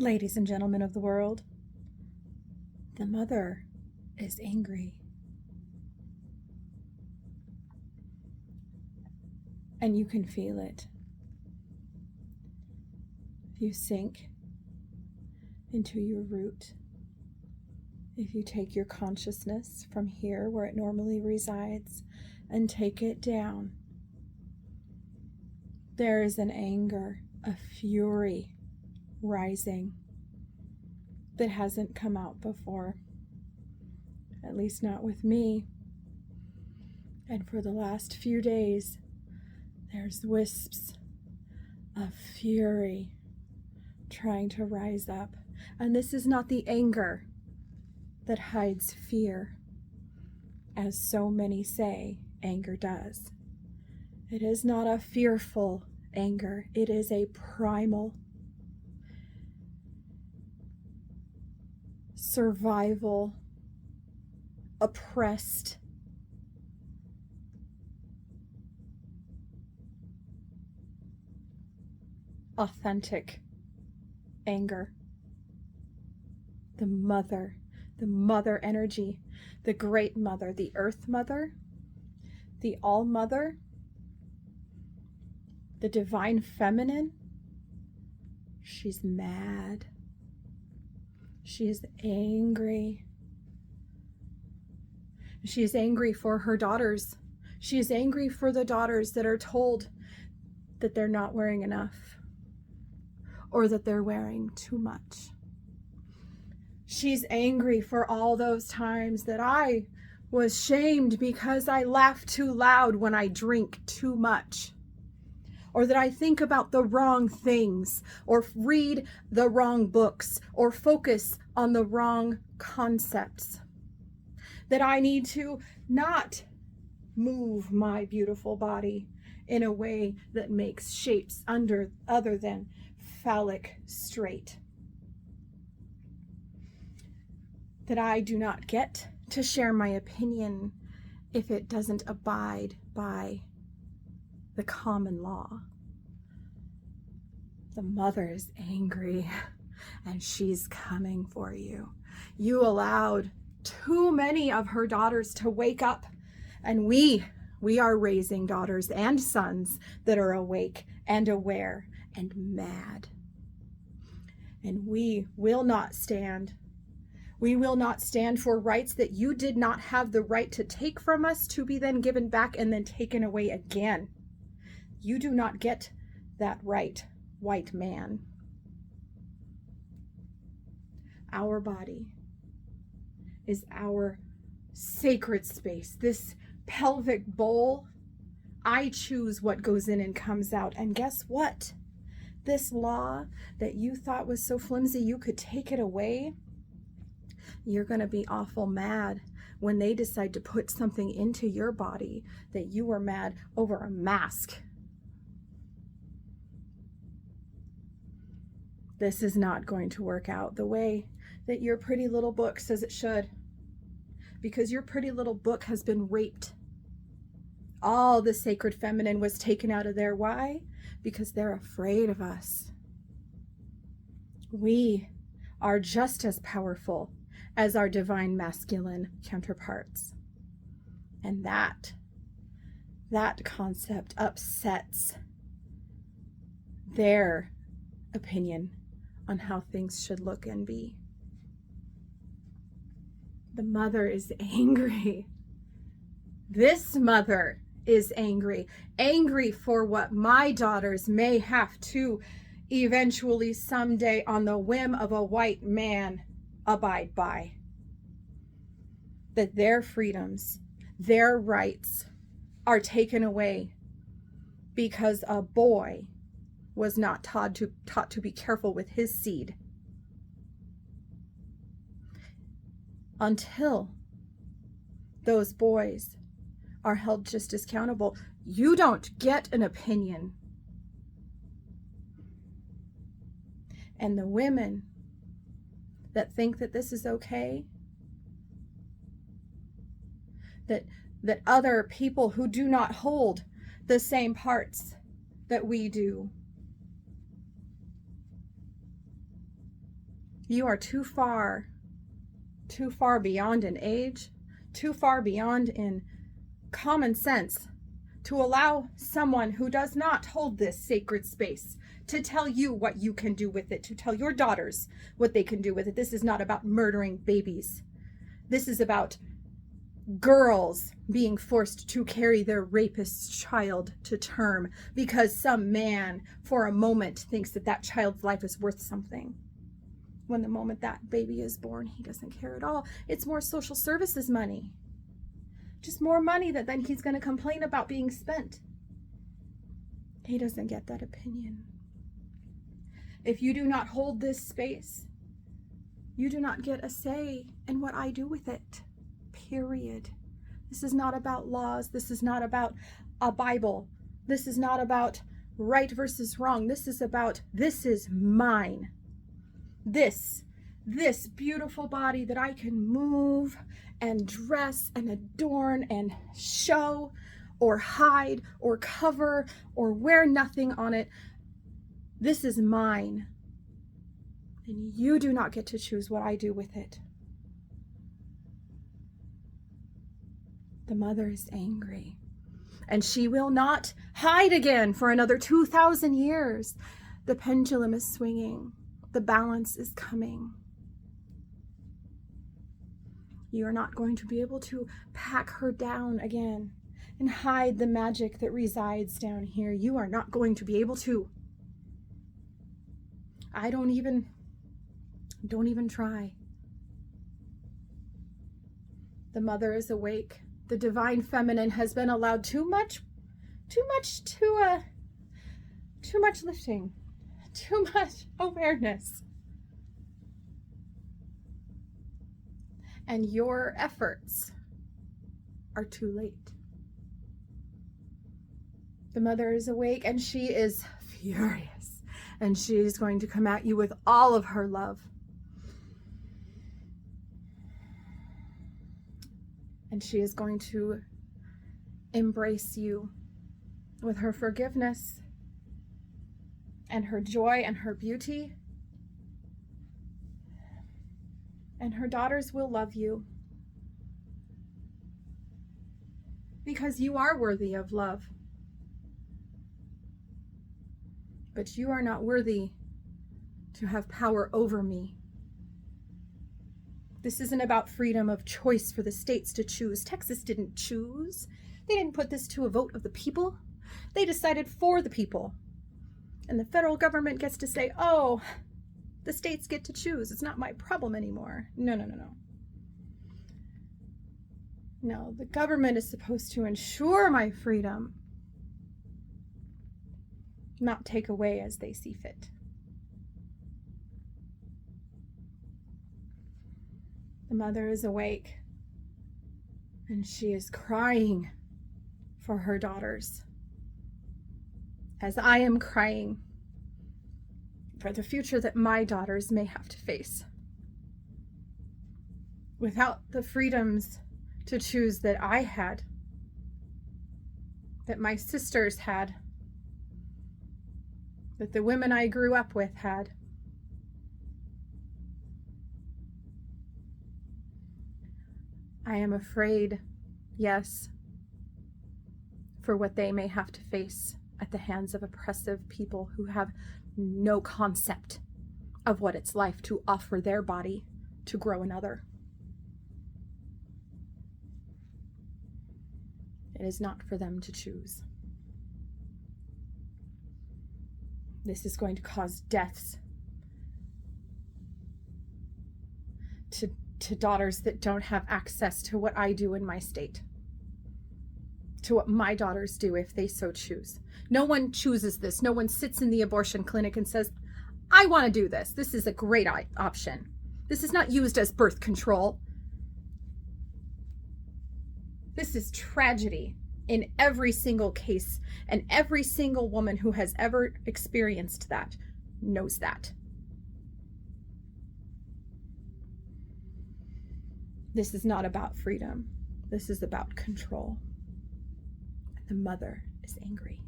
Ladies and gentlemen of the world, the mother is angry. And you can feel it. If you sink into your root, if you take your consciousness from here where it normally resides and take it down, there is an anger, a fury rising that hasn't come out before, at least not with me. And for the last few days, there's wisps of fury trying to rise up. And this is not the anger that hides fear, as so many say anger does. It is not a fearful anger. It is a primal, survival, oppressed, authentic anger. The mother energy, the great mother, the earth mother, the all mother, the divine feminine. She's mad. She is angry. She is angry for her daughters. She is angry for the daughters that are told that they're not wearing enough or that they're wearing too much. She's angry for all those times that I was shamed because I laugh too loud when I drink too much, or that I think about the wrong things, or read the wrong books, or focus on the wrong concepts. That I need to not move my beautiful body in a way that makes shapes other than phallic straight. That I do not get to share my opinion if it doesn't abide by the common law. The mother is angry and she's coming for you. You allowed too many of her daughters to wake up, and we are raising daughters and sons that are awake and aware and mad. And we will not stand. We will not stand for rights that you did not have the right to take from us, to be then given back and then taken away again. You do not get that right, white man. Our body is our sacred space. This pelvic bowl, I choose what goes in and comes out. And guess what? This law that you thought was so flimsy you could take it away, you're going to be awful mad when they decide to put something into your body that you were mad over a mask. This is not going to work out the way that your pretty little book says it should, because your pretty little book has been raped. All the sacred feminine was taken out of there. Why? Because they're afraid of us. We are just as powerful as our divine masculine counterparts. And that concept upsets their opinion on how things should look and be. The mother is angry. This mother is angry. Angry for what my daughters may have to eventually someday, on the whim of a white man, abide by. That their freedoms, their rights are taken away because a boy was not taught to be careful with his seed. Until those boys are held just as accountable, you don't get an opinion. And the women that think that this is okay, that other people who do not hold the same parts that we do You are too far beyond in age, too far beyond in common sense to allow someone who does not hold this sacred space to tell you what you can do with it, to tell your daughters what they can do with it. This is not about murdering babies. This is about girls being forced to carry their rapist's child to term because some man for a moment thinks that that child's life is worth something. When the moment that baby is born, he doesn't care at all. It's more social services money. Just more money that then he's going to complain about being spent. He doesn't get that opinion. If you do not hold this space, you do not get a say in what I do with it. Period. This is not about laws. This is not about a Bible. This is not about right versus wrong. This is about, this is mine. This beautiful body that I can move and dress and adorn and show or hide or cover or wear nothing on it. This is mine. And you do not get to choose what I do with it. The mother is angry, and she will not hide again for another 2,000 years. The pendulum is swinging. The balance is coming. You are not going to be able to pack her down again and hide the magic that resides down here. You are not going to be able to. Don't even try. The mother is awake. The divine feminine has been allowed too much lifting, too much awareness. And your efforts are too late. The mother is awake and she is furious, and she is going to come at you with all of her love. And she is going to embrace you with her forgiveness and her joy and her beauty. And her daughters will love you because you are worthy of love. But you are not worthy to have power over me. This isn't about freedom of choice for the states to choose. Texas didn't choose. They didn't put this to a vote of the people. They decided for the people. And the federal government gets to say, oh, the states get to choose. It's not my problem anymore. No. No, the government is supposed to ensure my freedom, not take away as they see fit. The mother is awake, and she is crying for her daughters, as I am crying for the future that my daughters may have to face. Without the freedoms to choose that I had, that my sisters had, that the women I grew up with had, I am afraid, yes, for what they may have to face at the hands of oppressive people who have no concept of what it's like to offer their body to grow another. It is not for them to choose. This is going to cause deaths to daughters that don't have access to what I do in my state, to what my daughters do if they so choose. No one chooses this. No one sits in the abortion clinic and says, I want to do this. This is a great option. This is not used as birth control. This is tragedy in every single case, and every single woman who has ever experienced that knows that. This is not about freedom. This is about control. The mother is angry.